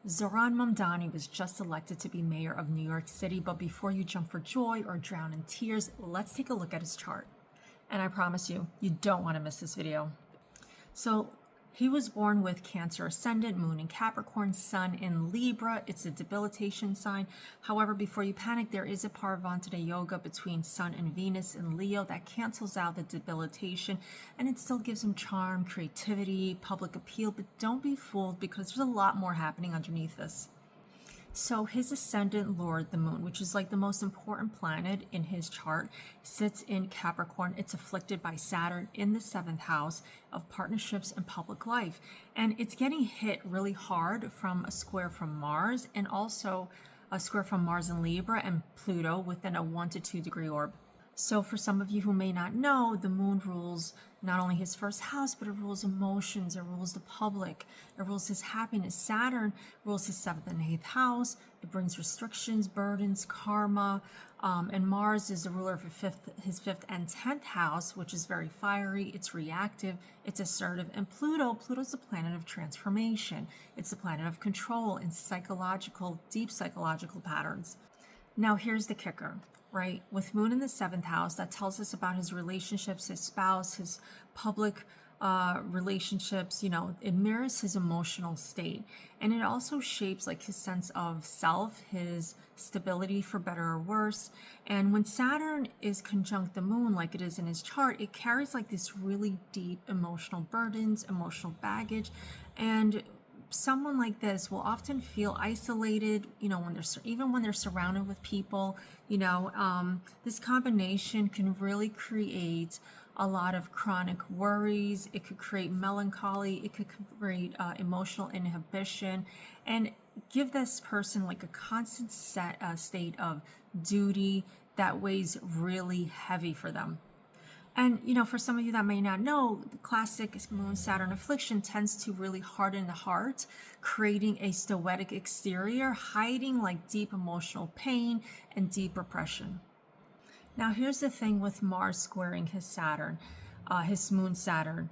Zohran Mamdani was just elected to be mayor of New York City, but before you jump for joy or drown in tears, let's take a look at his chart. And I promise you, you don't want to miss this video. So he was born with Cancer ascendant, moon in Capricorn, sun in Libra. It's a debilitation sign. However, before you panic, there is a Parvantana yoga between sun and Venus in Leo that cancels out the debilitation, and it still gives him charm, creativity, public appeal. But don't be fooled, because there's a lot more happening underneath this. So his ascendant lord, the moon, which is like the most important planet in his chart, sits in Capricorn. It's afflicted by Saturn in the 7th house of partnerships and public life. And it's getting hit really hard from a square from Mars, and also a square from Mars in Libra and Pluto within a 1 to 2 degree orb. So for some of you who may not know, the moon rules not only his first house, but it rules emotions, it rules the public, it rules his happiness. Saturn rules his 7th and 8th house. It brings restrictions, burdens, karma. And Mars is the ruler of his 5th and 10th house, which is very fiery, it's reactive, it's assertive. And Pluto's the planet of transformation. It's the planet of control and deep psychological patterns. Now here's the kicker. Right? With moon in the 7th house, that tells us about his relationships, his spouse, his public relationships. It mirrors his emotional state. And it also shapes like his sense of self, his stability, for better or worse. And when Saturn is conjunct the moon, like it is in his chart, it carries like this really deep emotional burdens, emotional baggage. And someone like this will often feel isolated, when they're surrounded with people. This combination can really create a lot of chronic worries. It could create melancholy. It could create emotional inhibition, and give this person like a constant state of duty that weighs really heavy for them. And, for some of you that may not know, the classic moon Saturn affliction tends to really harden the heart, creating a stoic exterior, hiding like deep emotional pain and deep repression. Now, here's the thing with Mars squaring his Saturn, his moon Saturn.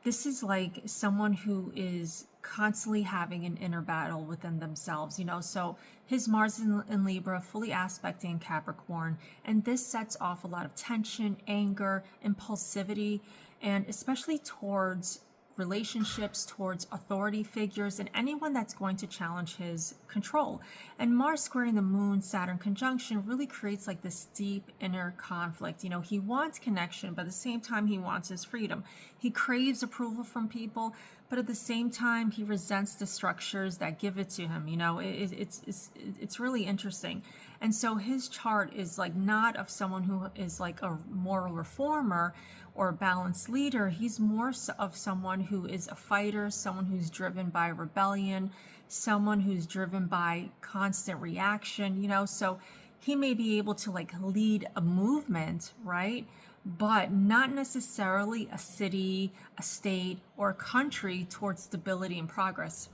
This is like someone who is constantly having an inner battle within themselves, so his Mars in Libra fully aspecting Capricorn, and this sets off a lot of tension, anger, impulsivity, and especially towards relationships, towards authority figures, and anyone that's going to challenge his control. And Mars squaring the moon Saturn conjunction really creates like this deep inner conflict. He wants connection, but at the same time he wants his freedom. He craves approval from people, but at the same time he resents the structures that give it to him. It's really interesting. And so his chart is like not of someone who is like a moral reformer or a balanced leader. He's more of someone who is a fighter, someone who's driven by rebellion, someone who's driven by constant reaction. So he may be able to like lead a movement, right? But not necessarily a city, a state, or a country towards stability and progress.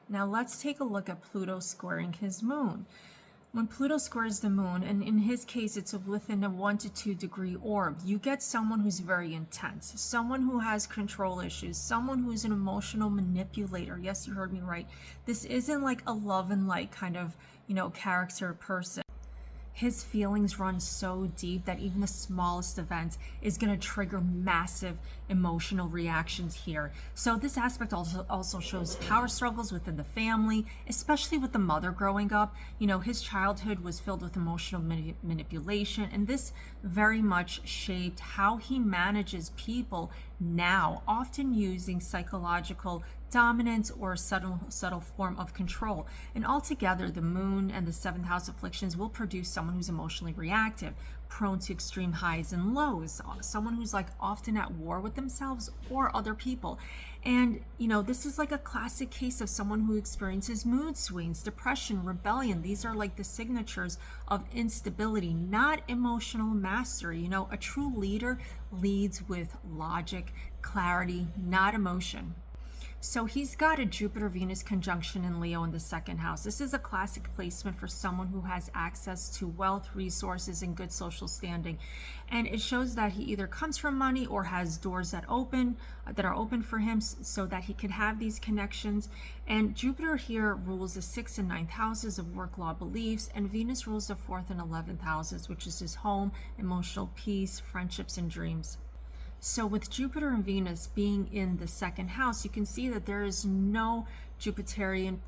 Now let's take a look at Pluto squaring his moon. When Pluto squares the moon, and in his case it's within a 1 to 2 degree orb, you get someone who's very intense, someone who has control issues, someone who's an emotional manipulator. Yes, you heard me right. This isn't like a love and light kind of, character person. His feelings run so deep that even the smallest event is going to trigger massive emotional reactions here. So this aspect also shows power struggles within the family, especially with the mother growing up. His childhood was filled with emotional manipulation, and this very much shaped how he manages people now, often using psychological dominance or a subtle form of control. And altogether, the moon and the 7th house afflictions will produce someone who's emotionally reactive, prone to extreme highs and lows, someone who's like often at war with themselves or other people. And this is like a classic case of someone who experiences mood swings, depression, rebellion. These are like the signatures of instability, not emotional mastery. A true leader leads with logic, clarity, not emotion. So he's got a Jupiter-Venus conjunction in Leo in the second house. This is a classic placement for someone who has access to wealth, resources, and good social standing. And it shows that he either comes from money or has doors that are open for him so that he can have these connections. And Jupiter here rules the 6th and 9th houses of work, law, beliefs, and Venus rules the 4th and 11th houses, which is his home, emotional peace, friendships, and dreams. So with Jupiter and Venus being in the second house, you can see that there is no Jupiterian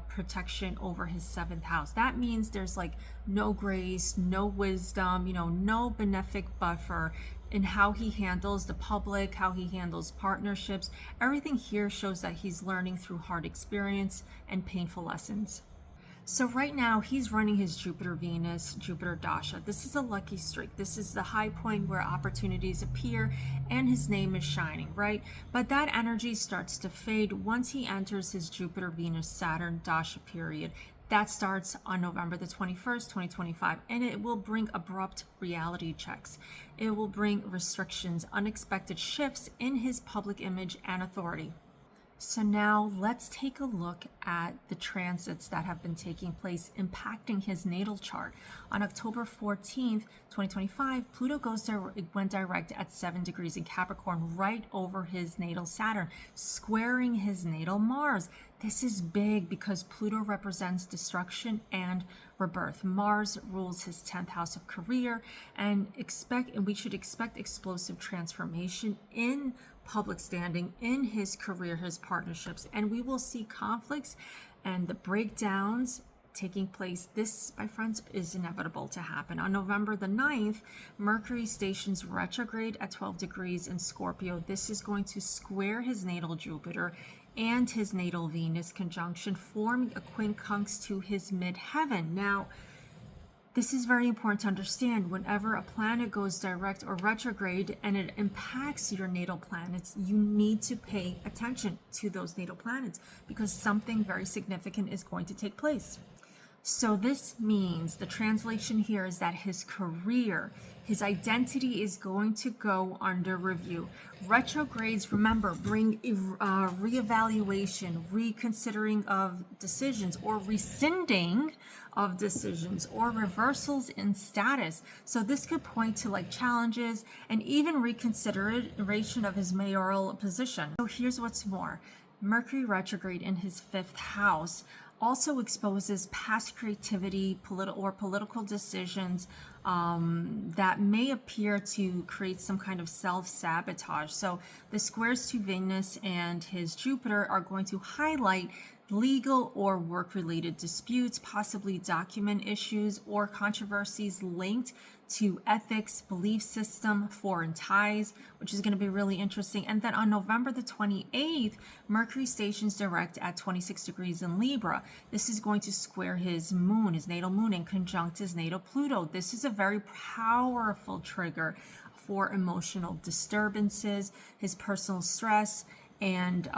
protection over his 7th house. That means there's like no grace, no wisdom, no benefic buffer in how he handles the public, how he handles partnerships. Everything here shows that he's learning through hard experience and painful lessons. So right now he's running his Jupiter-Venus, Jupiter Dasha. This is a lucky streak. This is the high point where opportunities appear and his name is shining, right? But that energy starts to fade once he enters his Jupiter-Venus Saturn Dasha period. That starts on November the 21st, 2025, and it will bring abrupt reality checks. It will bring restrictions, unexpected shifts in his public image and authority. So now let's take a look at the transits that have been taking place impacting his natal chart. On October 14th, 2025, Pluto went direct at 7 degrees in Capricorn, right over his natal Saturn, squaring his natal Mars. This is big because Pluto represents destruction and rebirth. Mars rules his 10th house of career, and we should expect explosive transformation in public standing, in his career, his partnerships, and we will see conflicts and the breakdowns taking place. This, my friends, is inevitable to happen. On November the 9th, Mercury stations retrograde at 12 degrees in Scorpio. This is going to square his natal Jupiter and his natal Venus conjunction, forming a quincunx to his midheaven. Now, this is very important to understand. Whenever a planet goes direct or retrograde and it impacts your natal planets, you need to pay attention to those natal planets because something very significant is going to take place. So this means the translation here is that his career, his identity is going to go under review. Retrogrades, remember, bring reevaluation, reconsidering of decisions, or rescinding of decisions, or reversals in status. So this could point to like challenges and even reconsideration of his mayoral position. So here's what's more. Mercury retrograde in his 5th house also exposes past creativity, political decisions that may appear to create some kind of self-sabotage. So the squares to Venus and his Jupiter are going to highlight legal or work-related disputes, possibly document issues or controversies linked to ethics, belief system, foreign ties, which is going to be really interesting. And then on November the 28th, Mercury stations direct at 26 degrees in Libra. This is going to square his moon, his natal moon, and conjunct his natal Pluto. This is a very powerful trigger for emotional disturbances, his personal stress, and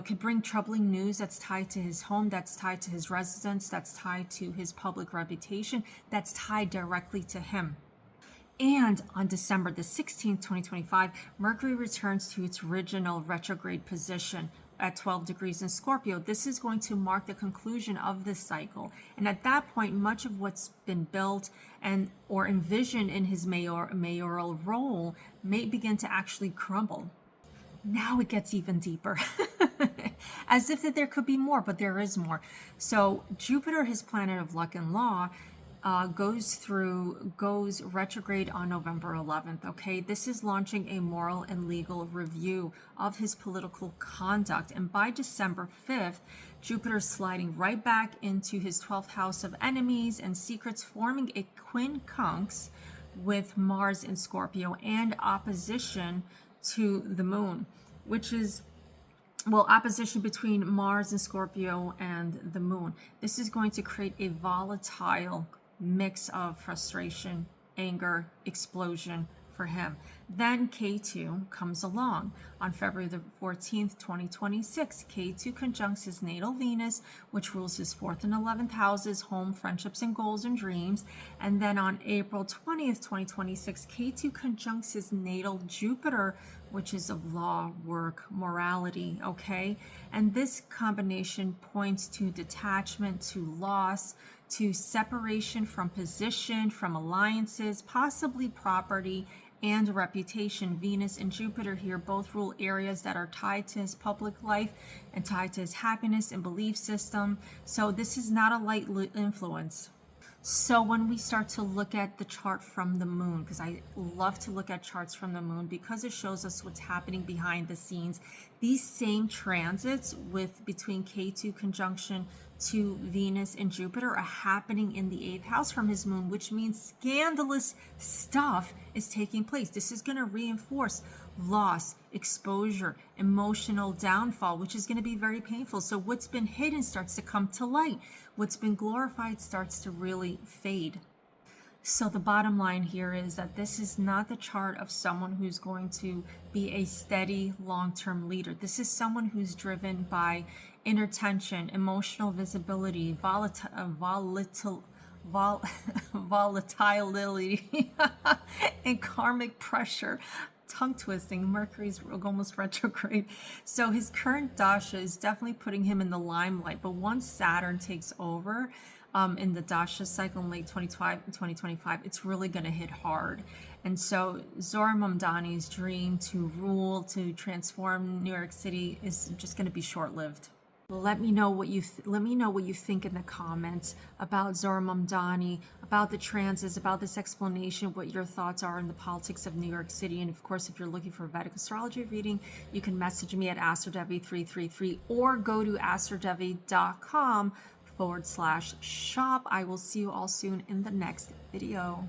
could bring troubling news that's tied to his home, that's tied to his residence, that's tied to his public reputation, that's tied directly to him. And on December the 16th, 2025, Mercury returns to its original retrograde position at 12 degrees in Scorpio. This is going to mark the conclusion of this cycle. And at that point, much of what's been built or envisioned in his mayoral role may begin to actually crumble. Now it gets even deeper, as if that there could be more, but there is more. So Jupiter, his planet of luck and law, goes retrograde on November 11th. Okay, this is launching a moral and legal review of his political conduct, and by December 5th, Jupiter is sliding right back into his 12th house of enemies and secrets, forming a quincunx with Mars in Scorpio and opposition to the moon, which is, opposition between Mars and Scorpio and the moon. This is going to create a volatile mix of frustration, anger, explosion, for him. Then K2 comes along on February the 14th, 2026. K2 conjuncts his natal Venus, which rules his 4th and 11th houses, home, friendships, and goals and dreams. And then on April 20th, 2026, K2 conjuncts his natal Jupiter, which is of law, work, morality, okay? And this combination points to detachment, to loss, to separation from position, from alliances, possibly property, and reputation. Venus and Jupiter here both rule areas that are tied to his public life and tied to his happiness and belief system. So this is not a light influence. So when we start to look at the chart from the moon, because I love to look at charts from the moon because it shows us what's happening behind the scenes, these same transits between K2 conjunction to Venus and Jupiter are happening in the 8th house from his moon, which means scandalous stuff is taking place. This is going to reinforce loss, exposure, emotional downfall, which is going to be very painful. So what's been hidden starts to come to light. What's been glorified starts to really fade. So the bottom line here is that this is not the chart of someone who's going to be a steady long-term leader. This is someone who's driven by inner tension, emotional visibility, volatility, and karmic pressure. Tongue twisting. Mercury's almost retrograde. So his current dasha is definitely putting him in the limelight. But once Saturn takes over in the dasha cycle in late 2025, it's really going to hit hard. And so Zohran Mamdani's dream to rule, to transform New York City is just going to be short-lived. Let me know what you think in the comments about Zohran Mamdani, about the transits, about this explanation, what your thoughts are in the politics of New York City. And of course, if you're looking for a Vedic astrology reading, you can message me at AstroDevi333 or go to AstroDevi.com/shop. I will see you all soon in the next video.